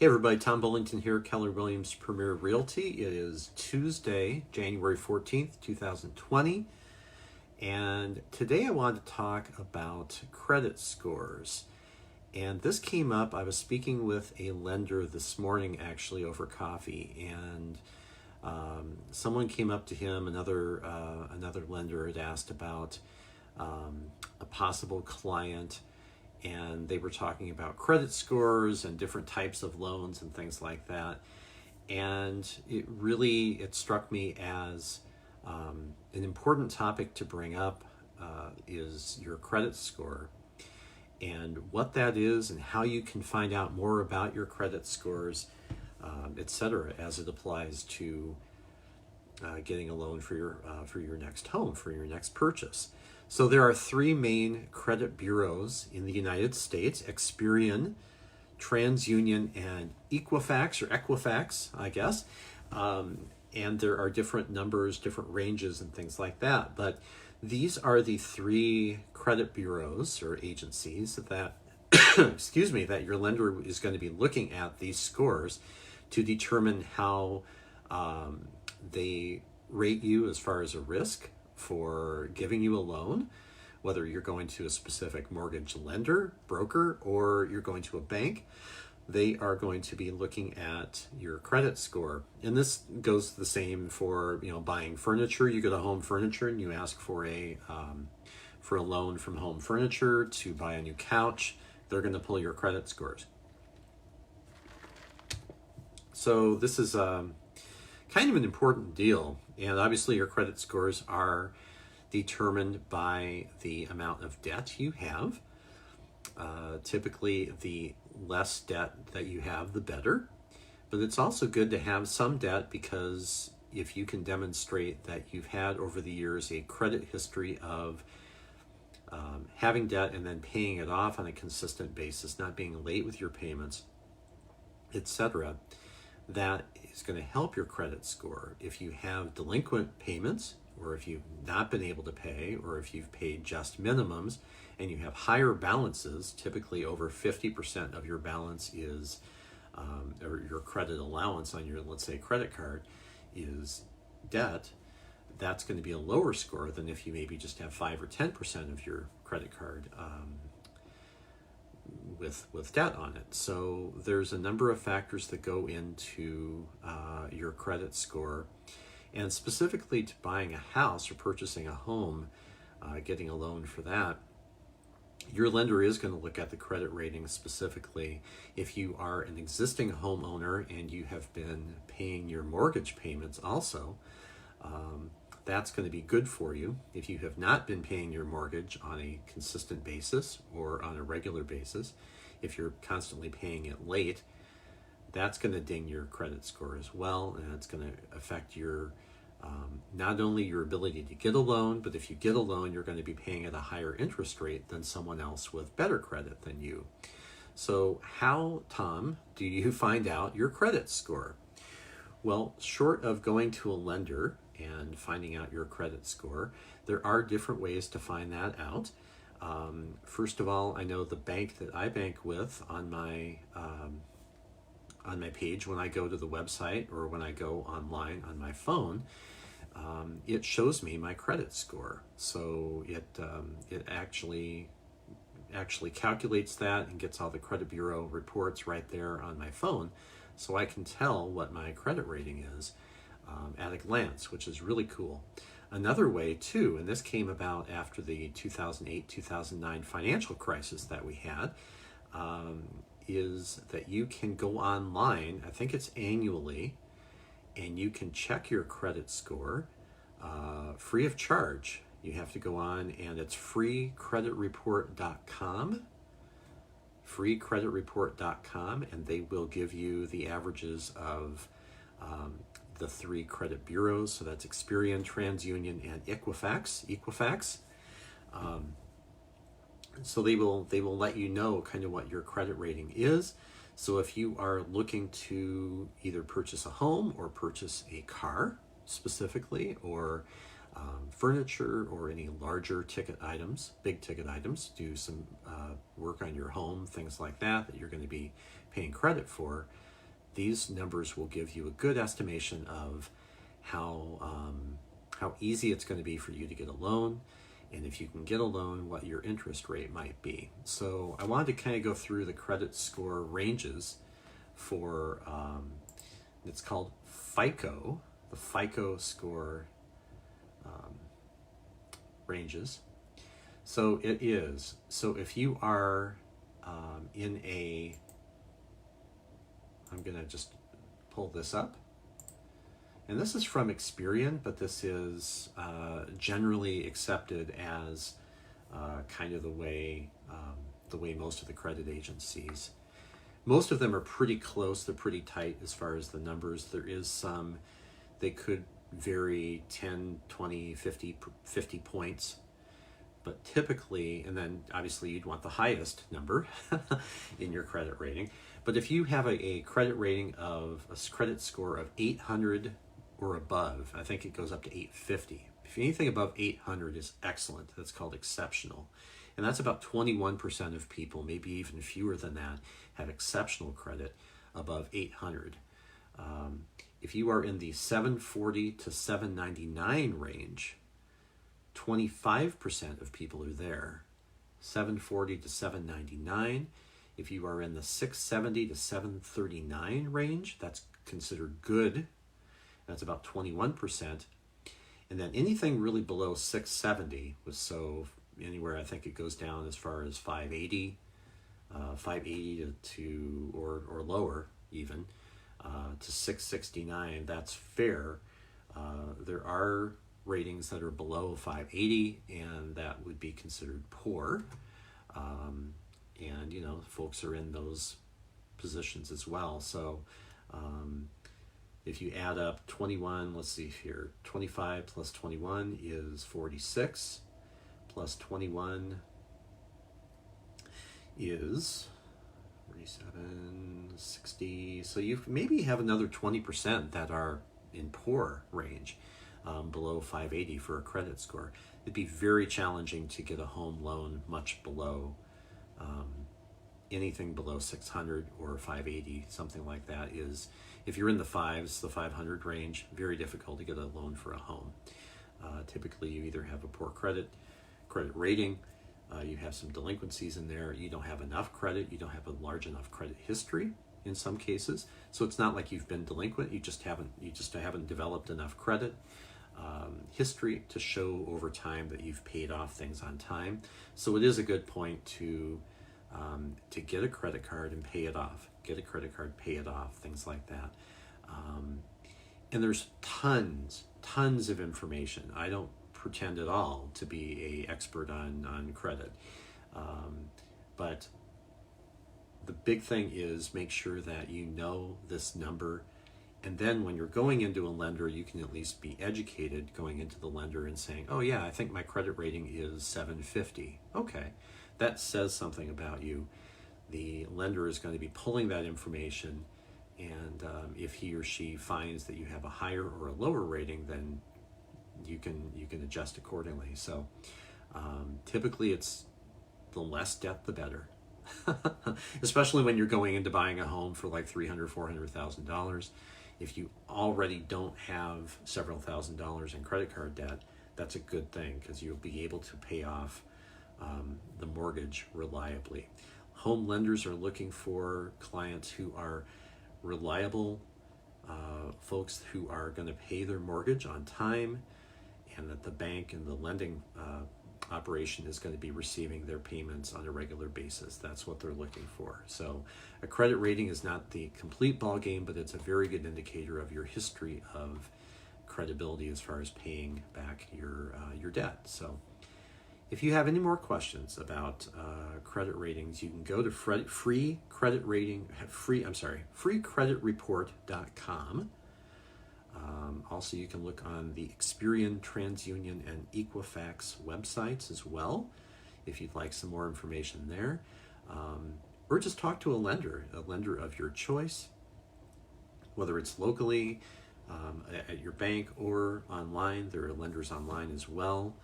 Hey everybody, Tom Bullington here, Keller Williams Premier Realty. It is Tuesday, January 14th, 2020, and today I wanted to talk about credit scores. And this came up, I was speaking with a lender this morning actually over coffee, and someone came up to him, another lender had asked about a possible client, and they were talking about credit scores and different types of loans and things like that. And it struck me as an important topic to bring up is your credit score and what that is and how you can find out more about your credit scores, etc., as it applies to getting a loan for your next home, for your next purchase. So there are three main credit bureaus in the United States: Experian, TransUnion, and Equifax, I guess. And there are different numbers, different ranges, and things like that. But these are the three credit bureaus or agencies that, excuse me, that your lender is going to be looking at these scores to determine how they rate you as far as a risk for giving you a loan, whether you're going to a specific mortgage lender, broker, or you're going to a bank. They are going to be looking at your credit score. And this goes the same for, buying furniture. You go to Home Furniture and you ask for a loan from Home Furniture to buy a new couch. They're going to pull your credit scores. So this is kind of an important deal. And obviously your credit scores are determined by the amount of debt you have. Typically, the less debt that you have, the better. But it's also good to have some debt, because if you can demonstrate that you've had over the years a credit history of having debt and then paying it off on a consistent basis, not being late with your payments, etc., that is going to help your credit score. If you have delinquent payments, or if you've not been able to pay, or if you've paid just minimums and you have higher balances, typically over 50% of your balance is, or your credit allowance on your, let's say, credit card is debt, that's going to be a lower score than if you maybe just have 5 or 10% of your credit card with debt on it. So there's a number of factors that go into your credit score, and specifically to buying a house or purchasing a home, getting a loan for that, your lender is going to look at the credit rating specifically. If you are an existing homeowner and you have been paying your mortgage payments also, that's going to be good for you. If you have not been paying your mortgage on a consistent basis or on a regular basis, if you're constantly paying it late, that's going to ding your credit score as well, and it's going to affect your not only your ability to get a loan, but if you get a loan, you're going to be paying at a higher interest rate than someone else with better credit than you. So how, Tom, do you find out your credit score? Well, short of going to a lender and finding out your credit score, there are different ways to find that out. First of all, I know the bank that I bank with on my page, when I go to the website or when I go online on my phone, it shows me my credit score. So it actually calculates that and gets all the credit bureau reports right there on my phone, so I can tell what my credit rating is at a glance, which is really cool. Another way too, and this came about after the 2008-2009 financial crisis that we had, is that you can go online, I think it's annually, and you can check your credit score free of charge. You have to go on, and it's freecreditreport.com, freecreditreport.com, and they will give you the averages of the three credit bureaus. So that's Experian, TransUnion, and Equifax. So they will let you know kind of what your credit rating is. So if you are looking to either purchase a home or purchase a car specifically, or furniture or any larger ticket items, big ticket items, do some work on your home, things like that you're going to be paying credit for, these numbers will give you a good estimation of how easy it's going to be for you to get a loan, and if you can get a loan, what your interest rate might be. So I wanted to kind of go through the credit score ranges for, it's called FICO, the FICO score ranges. So it is, so if you are in a, I'm going to just pull this up. And this is from Experian, but this is generally accepted as kind of the way most of the credit agencies. Most of them are pretty close. They're pretty tight as far as the numbers. There is some, they could vary 10, 20, 50 points. But typically, and then obviously you'd want the highest number in your credit rating. But if you have a credit rating of a credit score of 800 or above, I think it goes up to 850. If anything above 800 is excellent. That's called exceptional. And that's about 21% of people, maybe even fewer than that, have exceptional credit above 800. If you are in the 740 to 799 range, 25% of people are there. 740 to 799. If you are in the 670 to 739 range, that's considered good. That's about 21%. And then anything really below 670 was, so anywhere, I think it goes down as far as 580 to or lower even, to 669. That's fair. There are ratings that are below 580, and that would be considered poor. And you know, folks are in those positions as well. So if you add up 21, let's see here, 25 plus 21 is 46, plus 21 is 47, 60. So you maybe have another 20% that are in poor range, below 580 for a credit score. It'd be very challenging to get a home loan much below, anything below 600 or 580, something like that is, if you're in the fives, the 500 range, very difficult to get a loan for a home. Typically you either have a poor credit rating, you have some delinquencies in there, you don't have enough credit, you don't have a large enough credit history in some cases. So it's not like you've been delinquent, you just haven't developed enough credit history to show over time that you've paid off things on time. So it is a good point to get a credit card and pay it off. Get a credit card, pay it off, things like that. And there's tons of information. I don't pretend at all to be an expert on credit. But the big thing is make sure that you know this number. And then when you're going into a lender, you can at least be educated going into the lender and saying, oh yeah, I think my credit rating is 750. Okay, that says something about you. The lender is going to be pulling that information, and if he or she finds that you have a higher or a lower rating, then you can adjust accordingly. So typically it's the less debt, the better. Especially when you're going into buying a home for like $300,000, $400,000. If you already don't have several $1,000s in credit card debt, that's a good thing because you'll be able to pay off the mortgage reliably. Home lenders are looking for clients who are reliable, folks who are going to pay their mortgage on time, and that the bank and the lending operation is going to be receiving their payments on a regular basis. That's what they're looking for. So a credit rating is not the complete ball game, but it's a very good indicator of your history of credibility as far as paying back your debt. So if you have any more questions about credit ratings, you can go to freecreditreport.com. Also, you can look on the Experian, TransUnion, and Equifax websites as well, if you'd like some more information there. Or just talk to a lender of your choice, whether it's locally, at your bank, or online. There are lenders online as well.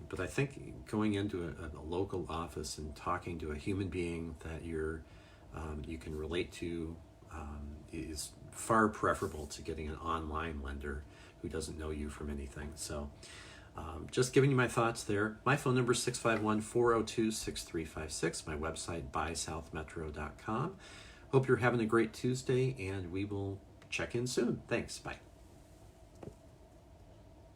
But I think going into a local office and talking to a human being that you can relate to is far preferable to getting an online lender who doesn't know you from anything. So just giving you my thoughts there. My phone number is 651-402-6356. My website, buysouthmetro.com. Hope you're having a great Tuesday, and we will check in soon. Thanks. Bye.